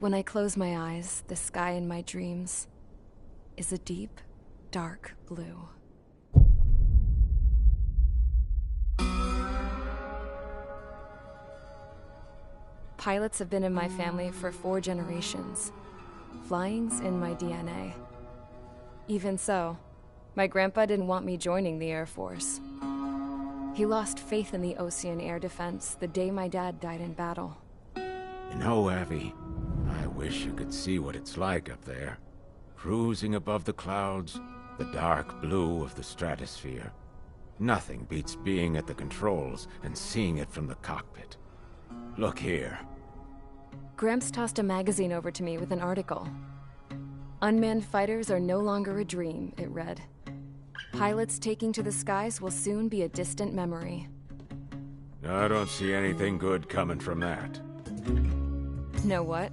When I close my eyes, the sky in my dreams is a deep, dark blue. Pilots have been in my family for 4 generations. Flying's in my DNA. Even so, my grandpa didn't want me joining the Air Force. He lost faith in the ocean air defense the day my dad died in battle. You know, Abby, I wish you could see what it's like up there. Cruising above the clouds, the dark blue of the stratosphere. Nothing beats being at the controls and seeing it from the cockpit. Look here. Gramps tossed a magazine over to me with an article. Unmanned fighters are no longer a dream, it read. Pilots taking to the skies will soon be a distant memory. I don't see anything good coming from that. Know what?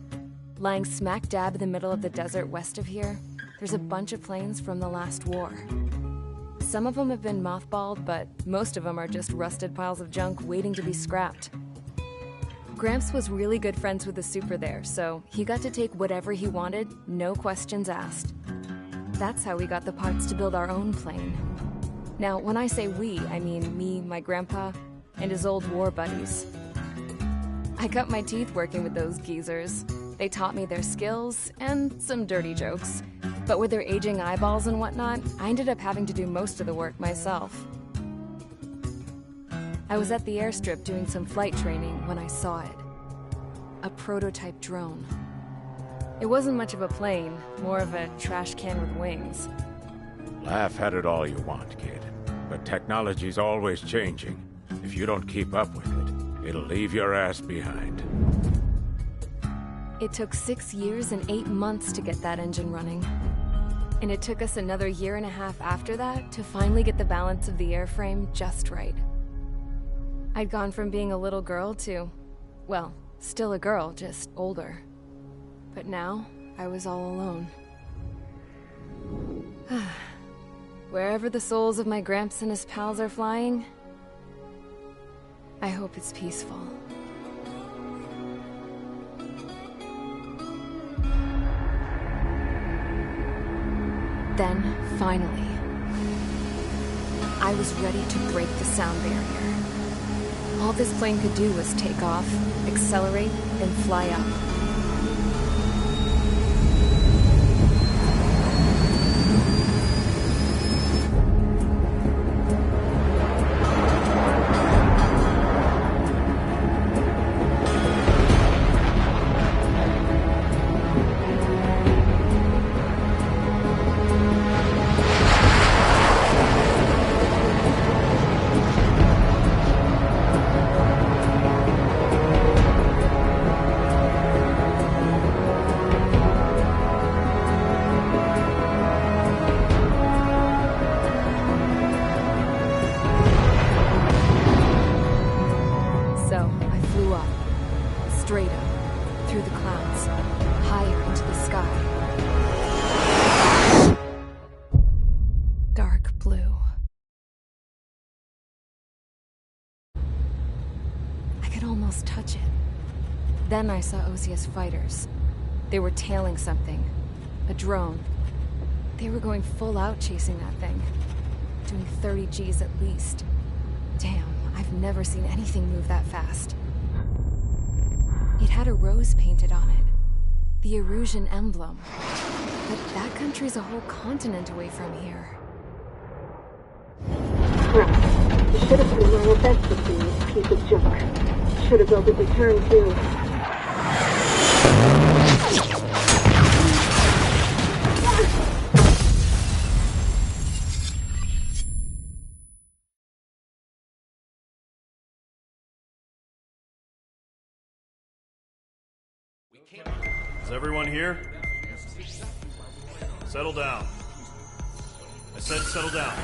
Lying smack dab in the middle of the desert west of here, there's a bunch of planes from the last war. Some of them have been mothballed, but most of them are just rusted piles of junk waiting to be scrapped. Gramps was really good friends with the super there, so he got to take whatever he wanted, no questions asked. That's how we got the parts to build our own plane. Now, when I say we, I mean me, my grandpa, and his old war buddies. I cut my teeth working with those geezers. They taught me their skills and some dirty jokes. But with their aging eyeballs and whatnot, I ended up having to do most of the work myself. I was at the airstrip doing some flight training when I saw it. A prototype drone. It wasn't much of a plane, more of a trash can with wings. Laugh at it all you want, kid. But technology's always changing. If you don't keep up with it, it'll leave your ass behind. It took 6 years and 8 months to get that engine running. And it took us another 1.5 years after that to finally get the balance of the airframe just right. I'd gone from being a little girl to, well, still a girl, just older. But now, I was all alone. Wherever the souls of my Gramps and his pals are flying, I hope it's peaceful. Then, finally, I was ready to break the sound barrier. All this plane could do was take off, accelerate, and fly up. Touch it. Then I saw Osia's fighters. They were tailing something. A drone. They were going full out chasing that thing. Doing 30 Gs at least. Damn, I've never seen anything move that fast. It had a rose painted on it. The Erusian emblem. But that country's a whole continent away from here. Right. You should have put in my event with this piece of junk. Should have built a return too. Is everyone here? Settle down. I said settle down.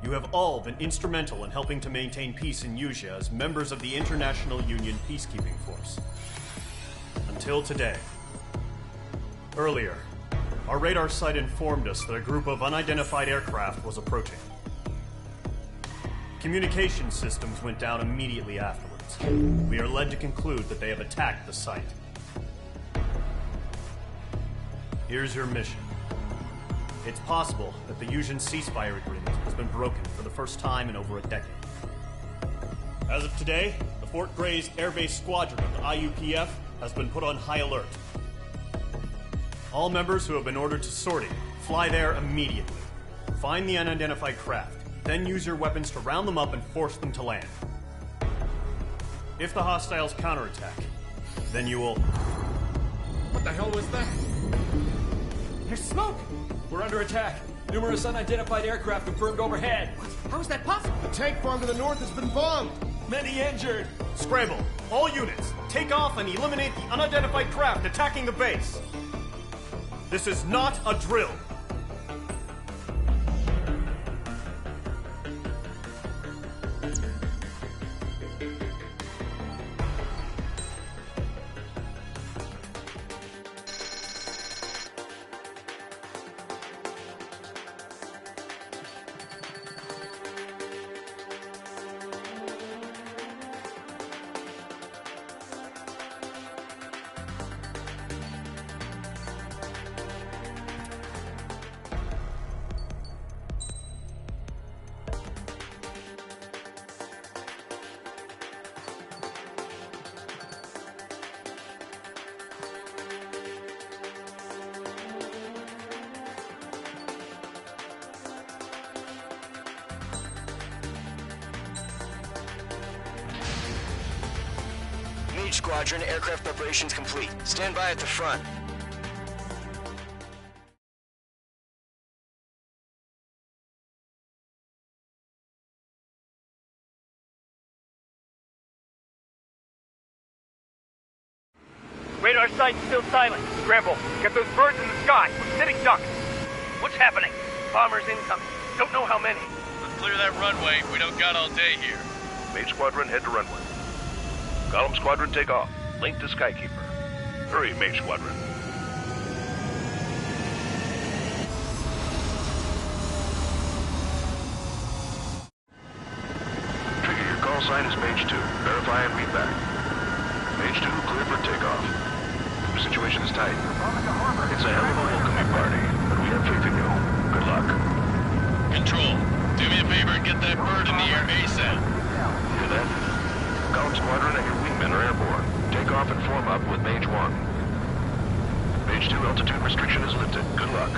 You have all been instrumental in helping to maintain peace in Usea as members of the International Union Peacekeeping Force. Until today. Earlier, our radar site informed us that a group of unidentified aircraft was approaching. Communication systems went down immediately afterwards. reports, we are led to conclude that they have attacked the site. Here's your mission. It's possible that the Yuuzhan ceasefire agreement has been broken for the first time in over a decade. As of today, the Fort Grays Air Base Squadron of the IUPF has been put on high alert. All members who have been ordered to sortie, fly there immediately. Find the unidentified craft, then use your weapons to round them up and force them to land. If the hostiles counterattack, then you will... What the hell was that? There's smoke! We're under attack. Numerous unidentified aircraft confirmed overhead. How is that possible? The tank farm to the north has been bombed. Many injured. Scramble! All units, take off and eliminate the unidentified craft attacking the base. This is not a drill. Squadron, aircraft preparations complete. Stand by at the front. Radar site's still silent. Scramble. Get those birds in the sky. We're sitting ducks. What's happening? Bombers incoming. Don't know how many. Let's clear that runway. We don't got all day here. Mage Squadron, head to runway. Column Squadron, take off. Link to Skykeeper. Hurry, Mage Squadron. Trigger, your call sign is Mage 2. Verify and read back. Mage 2, clear for takeoff. The situation is tight. It's a hell of a welcoming party, but we have faith in you. Good luck. Control, do me a favor and get that bird in the air ASAP. Hear that? Column Squadron and your wingmen are airborne. Take off and form up with Mage 1. Mage 2, altitude restriction is lifted. Good luck.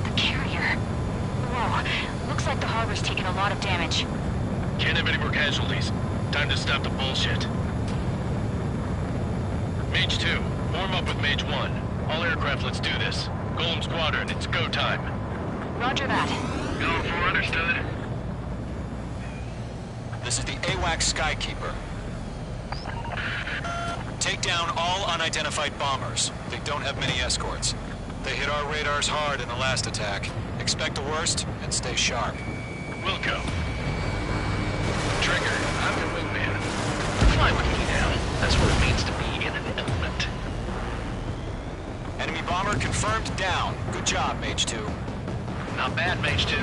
The carrier. Whoa, looks like the harbor's taken a lot of damage. Can't have any more casualties. Time to stop the bullshit. Mage 2, form up with Mage 1. All aircraft, let's do this. Golem Squadron, it's go time. Roger that. Go for understood. This is the AWAC Skykeeper. Take down all unidentified bombers. They don't have many escorts. They hit our radars hard in the last attack. Expect the worst and stay sharp. Wilco. Trigger, I'm your wingman. Fly with me now. That's what it means to be in an element. Enemy bomber confirmed down. Good job, Mage 2. Not bad, Mage 2.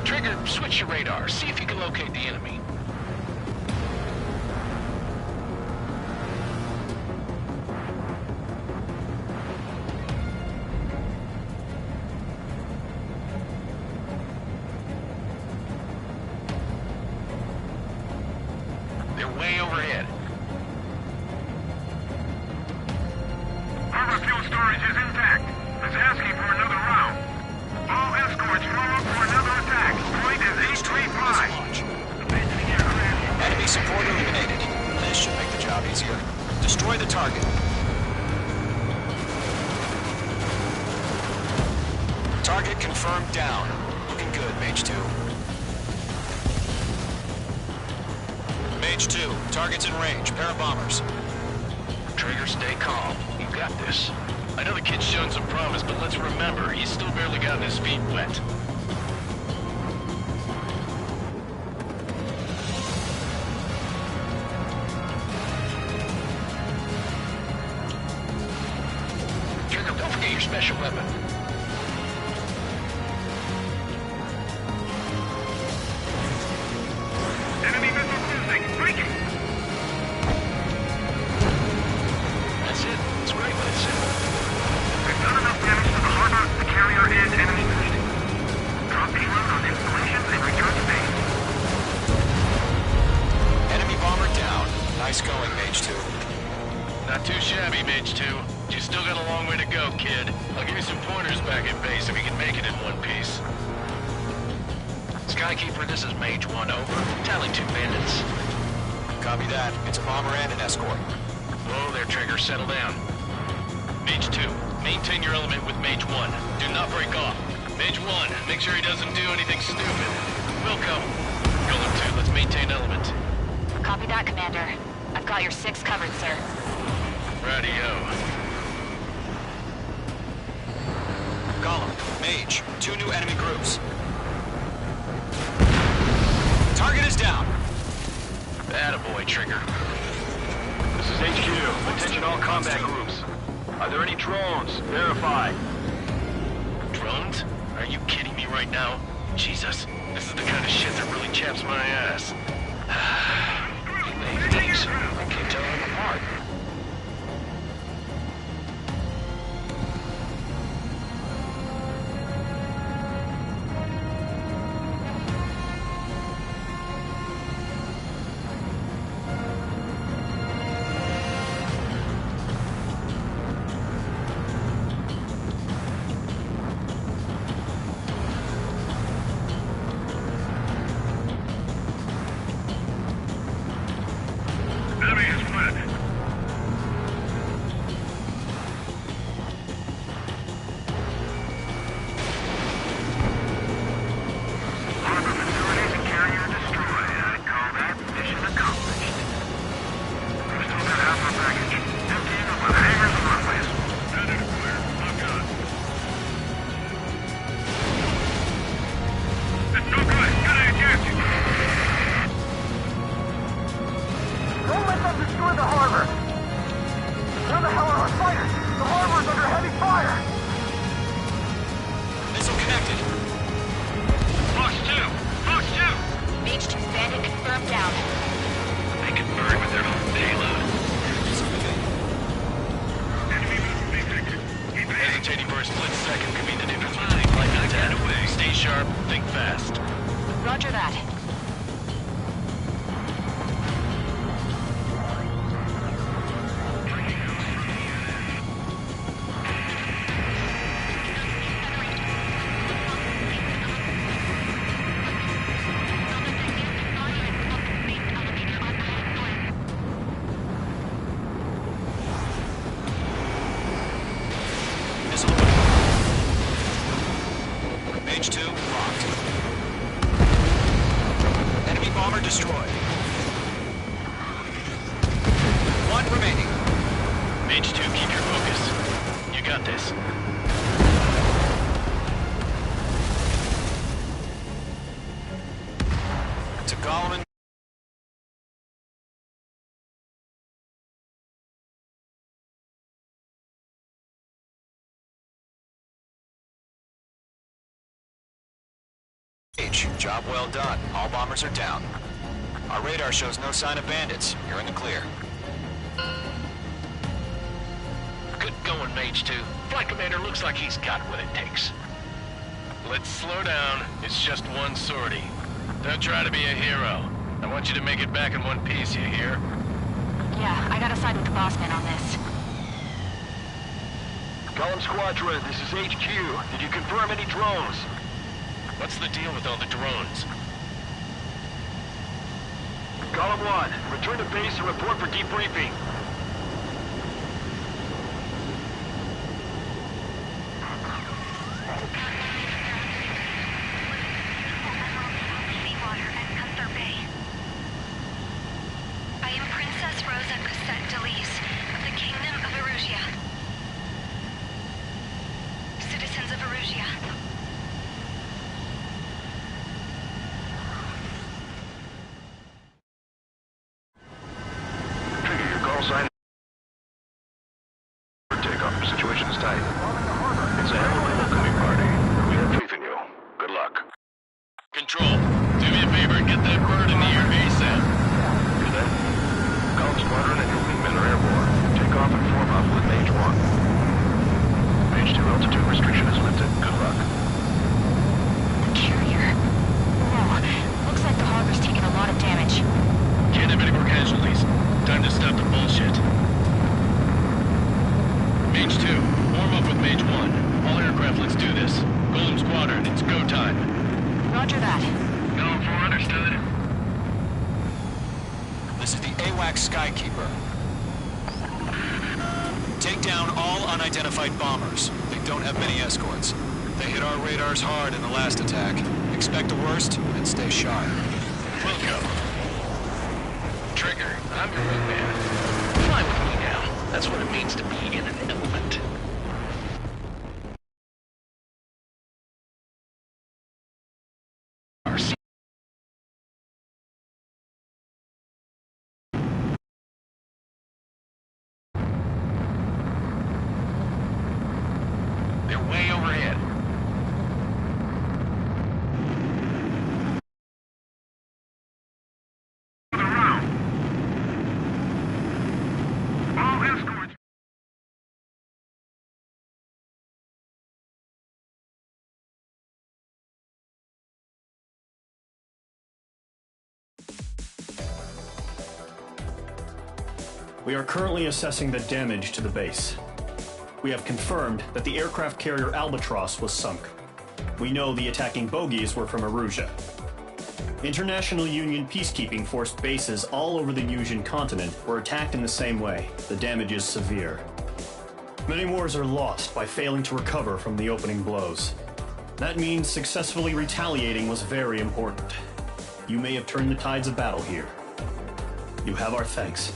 Trigger, switch your radar. See if you can locate the enemy. They're way overhead. Harbor fuel storage is intact. It's asking for another round. All escorts form up for another attack. Point is 835. Enemy support eliminated. This should make the job easier. Destroy the target. Target confirmed down. Looking good, Mage 2. Mage 2, target's in range. Pair of bombers. Trigger, stay calm. You got this. I know the kid's shown some promise, but let's remember, he's still barely gotten his feet wet. Trigger, don't forget your special weapon. Not too shabby, Mage 2. You still got a long way to go, kid. I'll give you some pointers back at base if you can make it in one piece. Skykeeper, this is Mage 1, over. Tally 2 bandits. Copy that. It's a bomber and an escort. Whoa there, Trigger. Settle down. Mage 2, maintain your element with Mage 1. Do not break off. Mage 1, make sure he doesn't do anything stupid. Welcome. Golem 2, let's maintain element. Copy that, Commander. I've got your 6 covered, sir. Radio. Golem, Mage, 2 new enemy groups. Target is down. Attaboy, Trigger. This is HQ. Attention all combat groups. Are there any drones? Verify. Drones? Are you kidding me right now? Jesus, this is the kind of shit that really chaps my ass. Hey, thanks. I can't tell them apart. Roger that. Mage 2, locked. Enemy bomber destroyed. 1 remaining. Mage 2, keep your focus. You got this. To Golem and job well done. All bombers are down. Our radar shows no sign of bandits. You're in the clear. Good going, Mage 2. Flight Commander looks like he's got what it takes. Let's slow down. It's just one sortie. Don't try to be a hero. I want you to make it back in one piece, you hear? Yeah, I gotta side with the boss man on this. Golem Squadron, this is HQ. Did you confirm any drones? What's the deal with all the drones? Golem 1, return to base and report for debriefing. I am Princess Rosa Cosette Delise of the Kingdom of Erusia. Citizens of Erusia. Trigger, your call sign. Takeoff. Situation is tight. It's a hell of a welcoming party. We have faith in you. Good luck. Control, do me a favor and get that bird in the air ASAP. Cadet, Golem Squadron and your wingmen are airborne. Take off and form up with Mage 1. Mage 2 altitude restriction is lifted. Good luck. Carrier. Whoa. Looks like the harbor's taken a lot of damage. Can't have any more casualties. Time to stop the bullshit. Mage 2, warm up with Mage 1. All aircraft, let's do this. Golem Squadron, it's go time. Roger that. Going for understood. This is the AWACS Skykeeper. Take down all unidentified bombers. They don't have many escorts. They hit our radars hard in the last attack. Expect the worst and stay sharp. Welcome. Trigger, I'm your wingman. Fly with me now. That's what it means to be in an element. They're way overhead. All escorts. We are currently assessing the damage to the base. We have confirmed that the aircraft carrier Albatross was sunk. We know the attacking bogies were from Erusia. International Union peacekeeping force bases all over the Yusian continent were attacked in the same way. The damage is severe. Many wars are lost by failing to recover from the opening blows. That means successfully retaliating was very important. You may have turned the tides of battle here. You have our thanks.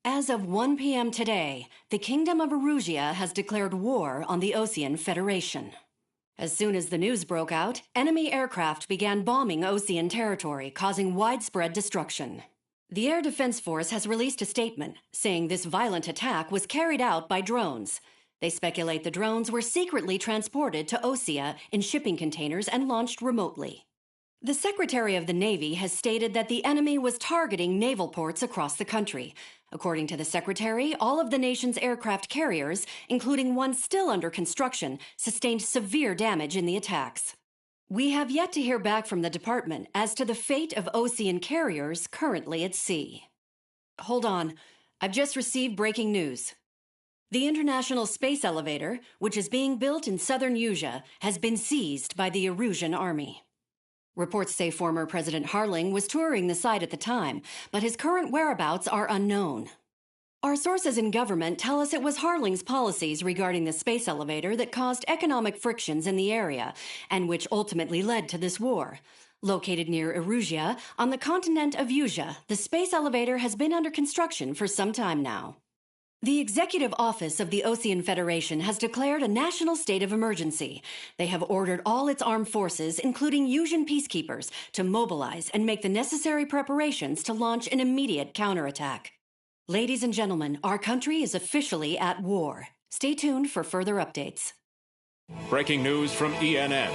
As of 1 p.m. today, the Kingdom of Erusia has declared war on the Osean Federation. As soon as the news broke out, enemy aircraft began bombing Osean territory, causing widespread destruction. The Air Defense Force has released a statement saying this violent attack was carried out by drones. They speculate the drones were secretly transported to Osea in shipping containers and launched remotely. The Secretary of the Navy has stated that the enemy was targeting naval ports across the country. According to the Secretary, all of the nation's aircraft carriers, including one still under construction, sustained severe damage in the attacks. We have yet to hear back from the department as to the fate of Osean carriers currently at sea. Hold on. I've just received breaking news. The International Space Elevator, which is being built in southern Yusia, has been seized by the Erusian army. Reports say former President Harling was touring the site at the time, but his current whereabouts are unknown. Our sources in government tell us it was Harling's policies regarding the space elevator that caused economic frictions in the area, and which ultimately led to this war. Located near Erusia, on the continent of Yusia, the space elevator has been under construction for some time now. The Executive Office of the Osean Federation has declared a national state of emergency. They have ordered all its armed forces, including Yusian peacekeepers, to mobilize and make the necessary preparations to launch an immediate counterattack. Ladies and gentlemen, our country is officially at war. Stay tuned for further updates. Breaking news from ENN.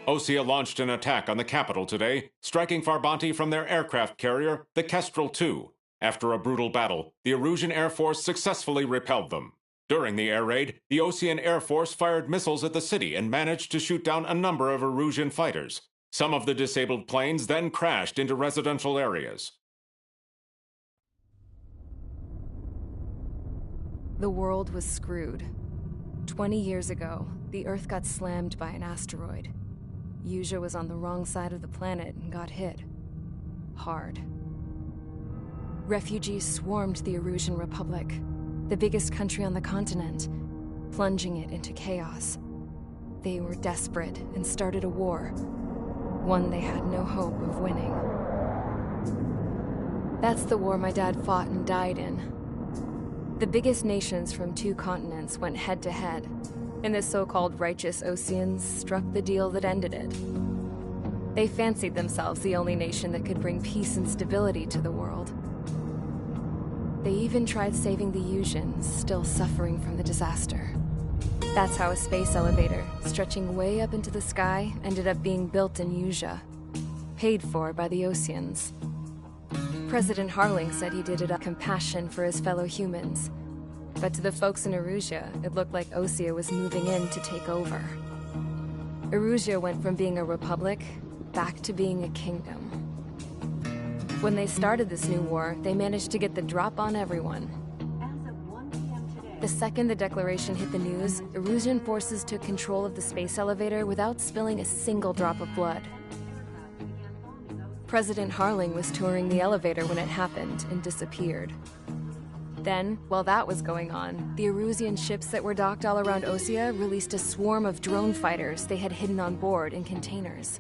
Osea launched an attack on the capital today, striking Farbanti from their aircraft carrier, the Kestrel II. After a brutal battle, the Erusian Air Force successfully repelled them. During the air raid, the Osean Air Force fired missiles at the city and managed to shoot down a number of Erusian fighters. Some of the disabled planes then crashed into residential areas. The world was screwed. 20 years ago, the Earth got slammed by an asteroid. Yusia was on the wrong side of the planet and got hit. Hard. Refugees swarmed the Erusian Republic, the biggest country on the continent, plunging it into chaos. They were desperate and started a war, one they had no hope of winning. That's the war my dad fought and died in. The biggest nations from 2 continents went head-to-head, and the so-called righteous Oseans struck the deal that ended it. They fancied themselves the only nation that could bring peace and stability to the world. They even tried saving the Yusians, still suffering from the disaster. That's how a space elevator, stretching way up into the sky, ended up being built in Yusia, paid for by the Oseans. President Harling said he did it out of compassion for his fellow humans, But to the folks in Erusia, it looked like Osea was moving in to take over. Erusia went from being a republic back to being a kingdom. When they started this new war, they managed to get the drop on everyone. The second the declaration hit the news, Erusian forces took control of the space elevator without spilling a single drop of blood. President Harling was touring the elevator when it happened and disappeared. Then, while that was going on, the Erusian ships that were docked all around Osea released a swarm of drone fighters they had hidden on board in containers.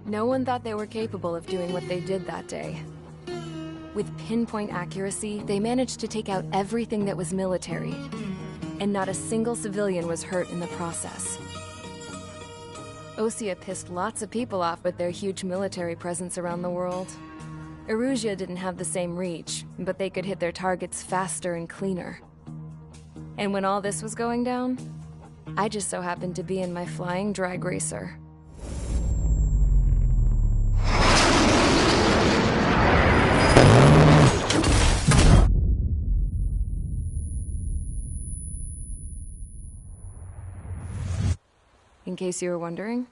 No one thought they were capable of doing what they did that day. With pinpoint accuracy, they managed to take out everything that was military, and not a single civilian was hurt in the process. Osea pissed lots of people off with their huge military presence around the world. Erusia didn't have the same reach, but they could hit their targets faster and cleaner. And when all this was going down, I just so happened to be in my flying drag racer. In case you were wondering,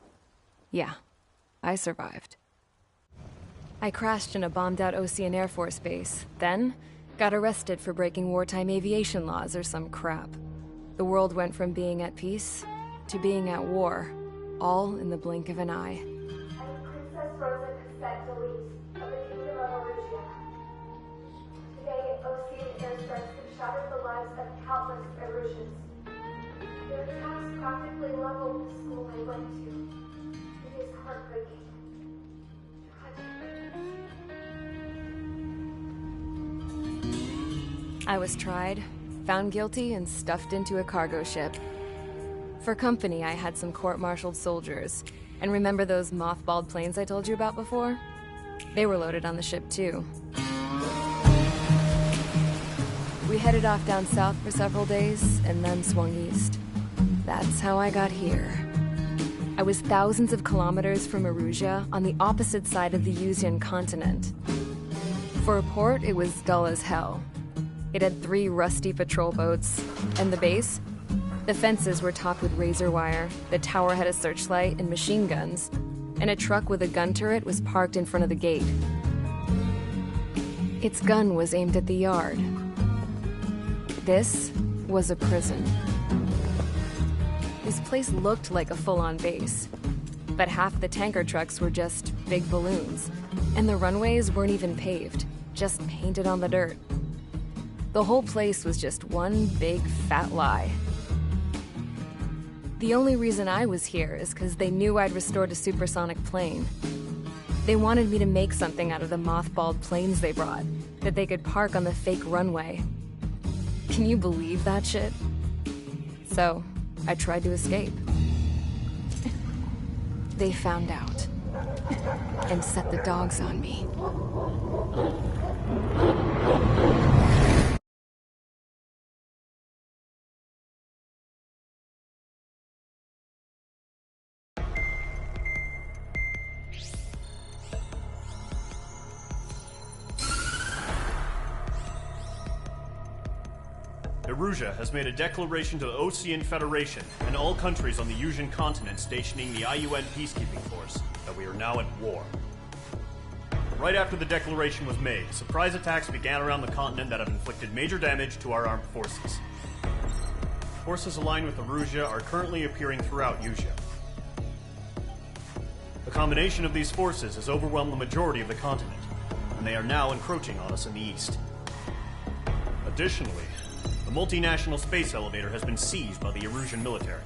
yeah, I survived. I crashed in a bombed-out Osean Air Force base, then got arrested for breaking wartime aviation laws or some crap. The world went from being at peace to being at war, all in the blink of an eye. Princess Rosa Cassette Delete of the Kingdom of Erusia. Today, Osean airstrikes have shattered the lives of countless Erusians. Their attacks practically leveled the school I went to. It is heartbreaking. I was tried, found guilty, and stuffed into a cargo ship. For company, I had some court-martialed soldiers. And remember those mothballed planes I told you about before? They were loaded on the ship, too. We headed off down south for several days, and then swung east. That's how I got here. I was thousands of kilometers from Erusia, on the opposite side of the Usian continent. For a port, it was dull as hell. It had 3 rusty patrol boats, and the base? The fences were topped with razor wire, the tower had a searchlight and machine guns, and a truck with a gun turret was parked in front of the gate. Its gun was aimed at the yard. This was a prison. This place looked like a full-on base, but half the tanker trucks were just big balloons, and the runways weren't even paved, just painted on the dirt. The whole place was just one big fat lie. The only reason I was here is because they knew I'd restored a supersonic plane. They wanted me to make something out of the mothballed planes they brought, that they could park on the fake runway. Can you believe that shit? So, I tried to escape. They found out, and set the dogs on me. Erusia has made a declaration to the Osean Federation and all countries on the Usian continent stationing the IUN peacekeeping force that we are now at war. Right after the declaration was made, surprise attacks began around the continent that have inflicted major damage to our armed forces. Forces aligned with Erusia are currently appearing throughout Usia. The combination of these forces has overwhelmed the majority of the continent, and they are now encroaching on us in the east. Additionally, the multinational space elevator has been seized by the Erusian military.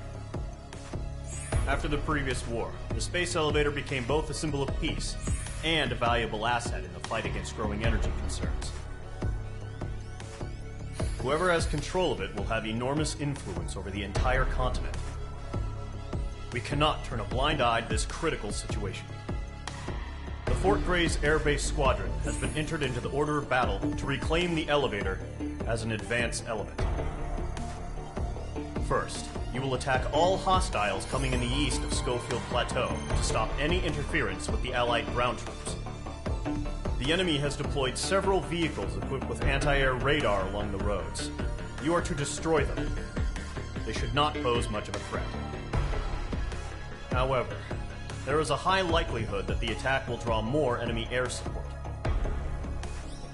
After the previous war, the space elevator became both a symbol of peace and a valuable asset in the fight against growing energy concerns. Whoever has control of it will have enormous influence over the entire continent. We cannot turn a blind eye to this critical situation. The Fort Gray's Air Base Squadron has been entered into the order of battle to reclaim the elevator as an advanced element. First, you will attack all hostiles coming in the east of Schofield Plateau to stop any interference with the Allied ground troops. The enemy has deployed several vehicles equipped with anti-air radar along the roads. You are to destroy them. They should not pose much of a threat. However, there is a high likelihood that the attack will draw more enemy air support.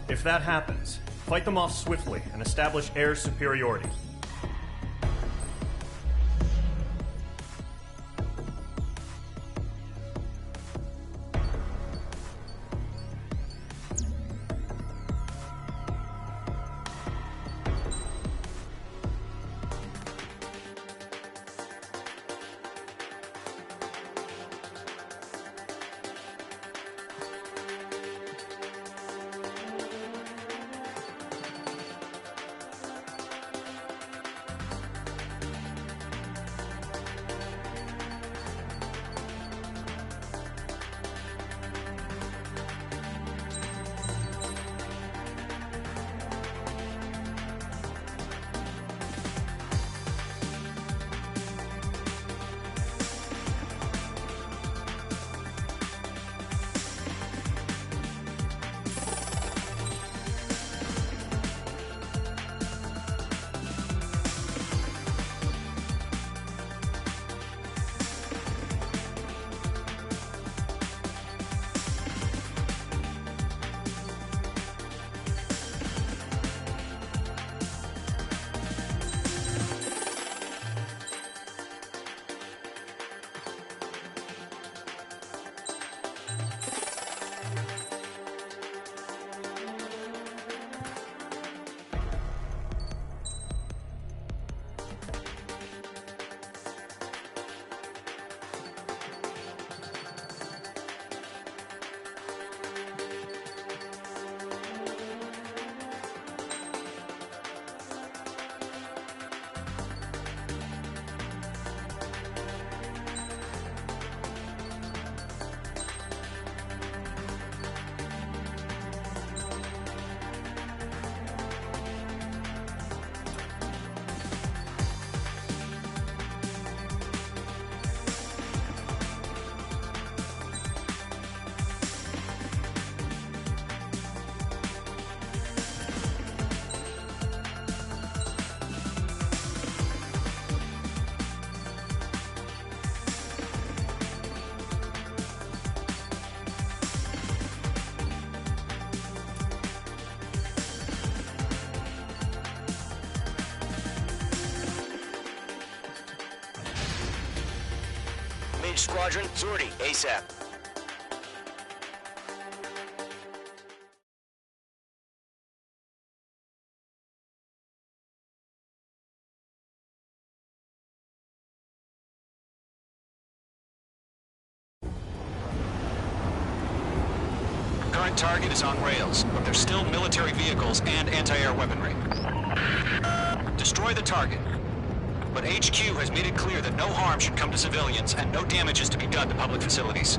If that happens, fight them off swiftly and establish air superiority. Squadron, sortie, ASAP. Current target is on rails, but there's still military vehicles and anti-air weaponry. Destroy the target. But HQ has made it clear that no harm should come to civilians and no damage is to be done to public facilities.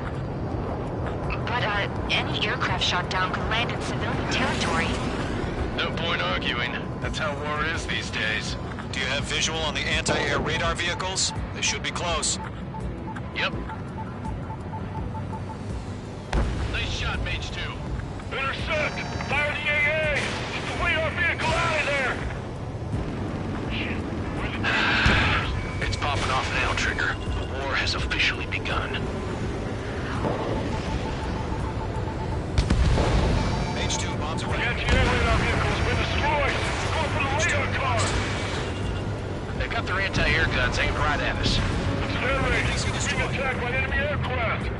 But, any aircraft shot down could land in civilian territory. No point arguing. That's how war is these days. Do you have visual on the anti-air radar vehicles? They should be close. Yep. Nice shot, Mage 2. Intercept! Fire the AA! Get the radar vehicle out of there! It's popping off now, Trigger. The war has officially begun. Mage 2, bombs away. The anti-air radar vehicle has been destroyed! Go for the radar car! They've got their anti-air guns aimed right at us. It's air raid! Being attacked by enemy aircraft!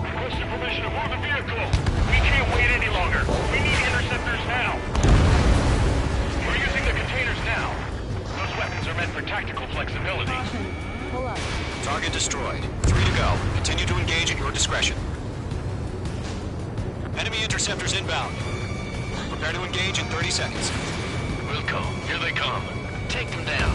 Requesting permission to move the vehicle! We can't wait any longer! We need interceptors now! We're using the containers now! Those weapons are meant for tactical flexibility. Pull up. Target destroyed. 3 to go. Continue to engage at your discretion. Enemy interceptors inbound. Prepare to engage in 30 seconds. Wilco, here they come. Take them down.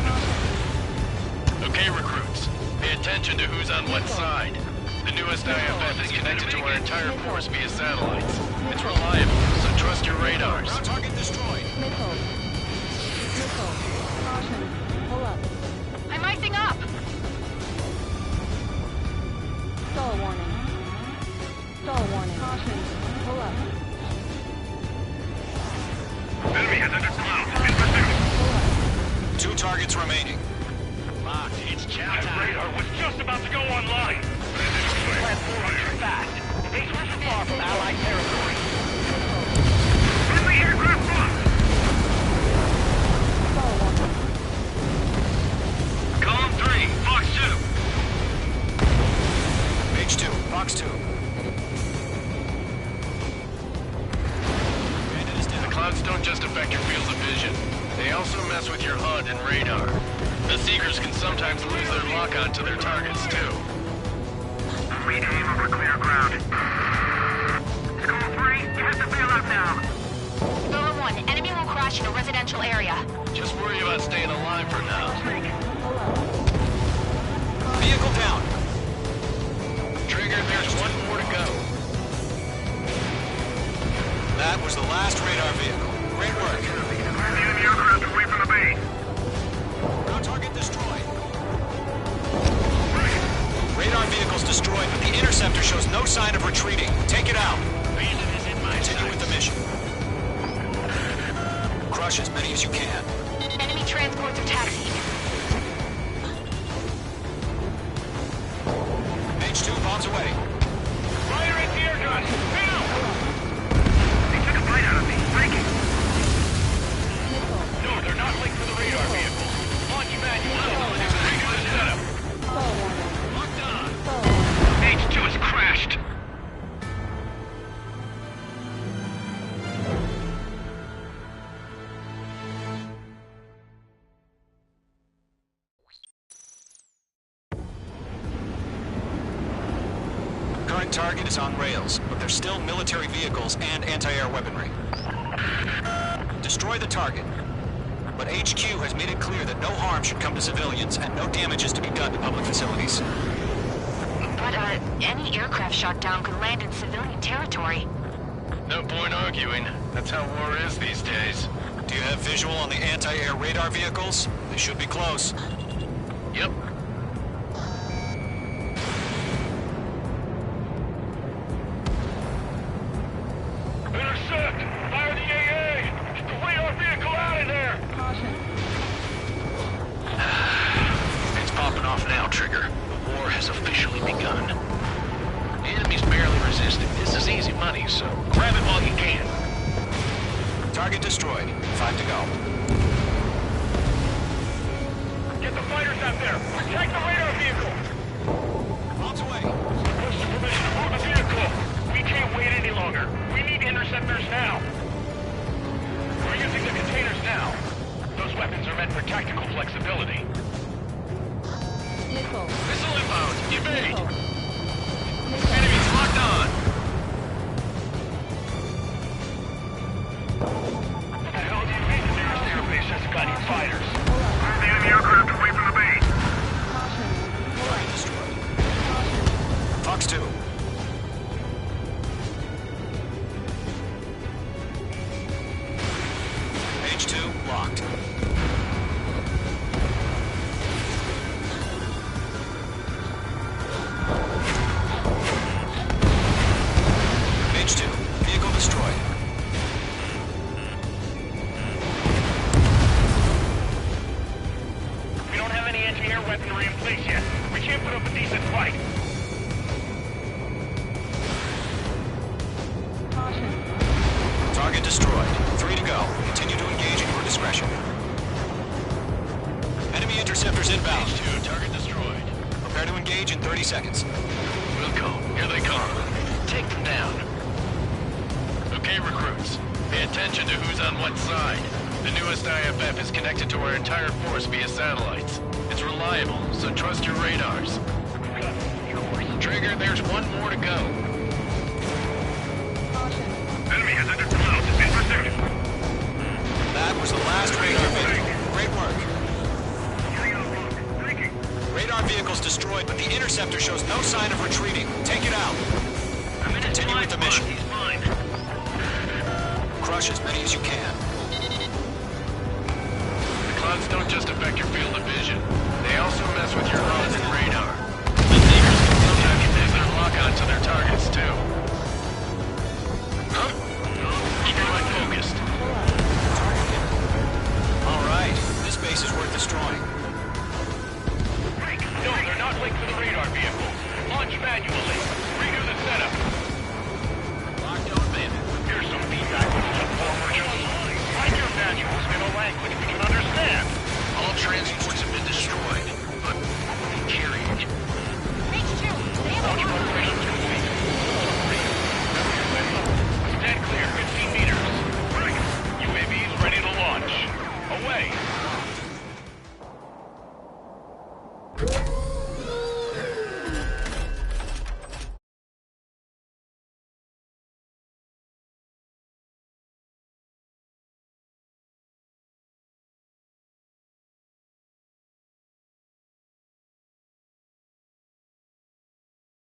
Okay, recruits. Pay attention to who's on what side. The newest IFF is connected to our entire force via satellites. It's reliable, so trust your radars. Target destroyed. Missile. Missile. Caution. Pull up. I'm icing up! Stall warning. Stall warning. Caution. Pull up. Enemy has entered cloud. 2 targets remaining. Locked. It's chow That time. radar was just about to go online. Platform too fast. They switched far from Allied territory. Friendly aircraft locked. Column 3, Fox 2. H2, Fox 2. The clouds don't just affect your field of vision. They also mess with your HUD and radar. The Seekers can sometimes lose their lock-on to their targets, too. We aim over clear ground. School 3, you have to bail out now. Lower 1, enemy will crash in a residential area. Just worry about staying alive for now. Vehicle down. Trigger, there's one more to go. That was the last radar vehicle. Great work. The enemy aircraft away from the base. Ground target destroyed. Radar vehicle's destroyed, but the interceptor shows no sign of retreating. Take it out. Continue with the mission. Crush as many as you can. Enemy transports are taxiing. H2 bombs away. Fire at the air gun. Now! They took a bite out of me. Breaking. No, they're not linked to the radar vehicle. Launch manual. Regular setup. Locked on. H2 has crashed. Current target is on rails, but there's still military vehicles and anti-air weaponry. Destroy the target. But HQ has made it clear that no harm should come to civilians and no damage is to be done to public facilities. But, any aircraft shot down could land in civilian territory. No point arguing. That's how war is these days. Do you have visual on the anti-air radar vehicles? They should be close. Yep. Intercept! Fire the AA! Get the radar vehicle out of there! It's popping off now, Trigger. The war has officially begun. The enemy's barely resisting. This is easy money, so grab it while you can. Target destroyed. 5 to go. Get the fighters out there! Protect the radar vehicle! Bombs away. Request permission to move the vehicle! We can't wait any longer. We need interceptors now. We're using the containers now. Those weapons are meant for tactical flexibility. Missile inbound. Evade. Enemies locked on. What the hell do you mean the nearest airbase hasn't got any fighters? Move the enemy aircraft away from the base. Destroyed. Fox 2. H2 locked. H2, vehicle destroyed. We don't have any anti-air weaponry in place yet. We can't put up a decent fight. Target destroyed. 3 to go. Continue to engage at your discretion. Enemy interceptors inbound. H2, target destroyed. Prepare to engage in 30 seconds. We'll go. Here they come. Take them down. Okay, recruits. Pay attention to who's on what side. The newest IFF is connected to our entire force via satellites. It's reliable, so trust your radars. Trigger, there's one more to go. Enemy has entered clouds. In pursuit. That was the last radar vehicle. Great work. Radar vehicle's destroyed, but the interceptor shows no sign of retreating. Take it out. Continue with the mission. Crush as many as you can. The clouds don't just affect your field of vision. They also mess with your HUD and radar.